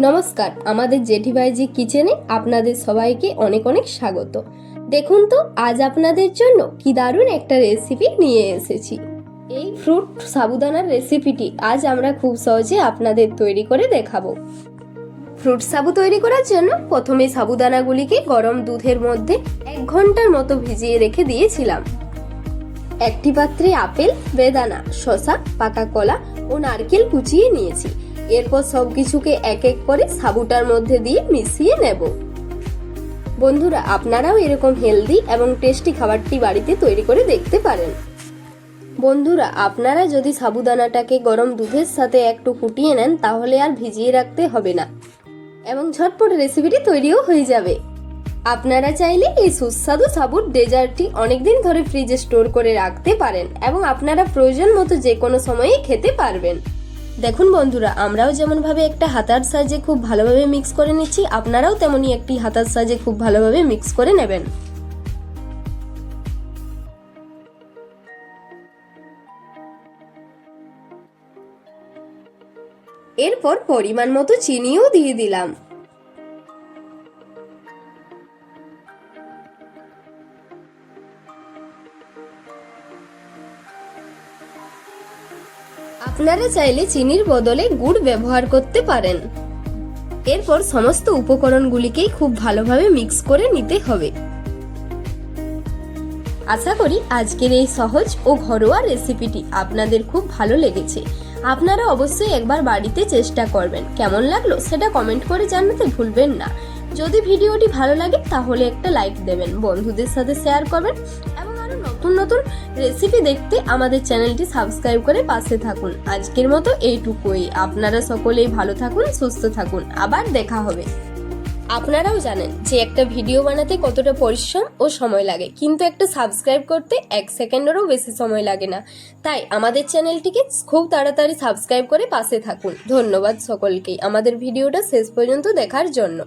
নমস্কার, আমাদের জেঠিভাইজি কিচেনে আপনাদের সবাইকে অনেক অনেক স্বাগত। দেখুন তো আজ আপনাদের জন্য কি দারুণ একটা রেসিপি নিয়ে এসেছি। এই ফ্রুট সাবুদানার রেসিপিটি আজ আমরা খুব সহজে আপনাদের তৈরি করে দেখাবো। ফ্রুট সাবু তৈরি করার জন্য প্রথমে সাবুদানাগুলিকে গরম দুধের মধ্যে 1 ঘন্টার মতো ভিজিয়ে রেখে দিয়েছিলাম। একটি পাত্রে আপেল, বেদানা, শসা, পাকা কলা ও নারকেল কুচিয়ে নিয়েছি। এরপর সবকিছুকে এক এক করে সাবুটার মধ্যে দিয়ে মিশিয়ে নেব। বন্ধুরা, আপনারাও এরকম হেলদি এবং টেস্টি খাবারটি বাড়িতে তৈরি করে দেখতে পারেন। বন্ধুরা, আপনারা যদি সাবুদানাটাকে গরম দুধের সাথে একটু ফুটিয়ে নেন তাহলে আর ভিজিয়ে রাখতে হবে না এবং ঝটপট রেসিপিটি তৈরিও হয়ে যাবে। আপনারা চাইলে এই সুস্বাদু সাবুর ডেজার্টটি অনেকদিন ধরে ফ্রিজে স্টোর করে রাখতে পারেন এবং আপনারা প্রয়োজন মতো যে কোনো সময়েই খেতে পারবেন। দেখুন বন্ধুরা, আমরাও যেমন ভাবে একটা হাতার সাহায্যে খুব ভালোভাবে মিক্স করে নিচ্ছি, আপনারাও তেমনি একটি হাতার সাহায্যে খুব ভালোভাবে মিক্স করে নেবেন। এরপর পরিমাণ মতো চিনিও দিয়ে দিলাম। আপনারা চাইলে চিনির বদলে গুড় ব্যবহার করতে পারেন। এরপর সমস্ত উপকরণগুলিকেই খুব ভালোভাবে মিক্স করে নিতে হবে। আশা করি আজকের এই সহজ ও ঘরোয়া রেসিপিটি আপনাদের খুব ভালো লেগেছে। আপনারা অবশ্যই একবার বাড়িতে চেষ্টা করবেন। কেমন লাগলো সেটা কমেন্ট করে জানাতে ভুলবেন না। যদি ভিডিওটি ভালো লাগে তাহলে একটা লাইক দেবেন, বন্ধুদের সাথে শেয়ার করবেন এবং আরো নতুন নতুন রেসিপি দেখতে আমাদের চ্যানেলটি সাবস্ক্রাইব করে পাশে থাকুন। আজকের মতো এইটুকুই। আপনারা সকলেই ভালো থাকুন, সুস্থ থাকুন। আবার দেখা হবে। আপনারাও জানেন যে একটা ভিডিও বানাতে কতটা পরিশ্রম ও সময় লাগে, কিন্তু একটা সাবস্ক্রাইব করতে 1 সেকেন্ডেরও বেশি সময় লাগে না। তাই আমাদের চ্যানেলটিকে খুব তাড়াতাড়ি সাবস্ক্রাইব করে পাশে থাকুন। ধন্যবাদ সকলকেই আমাদের ভিডিওটা শেষ পর্যন্ত দেখার জন্য।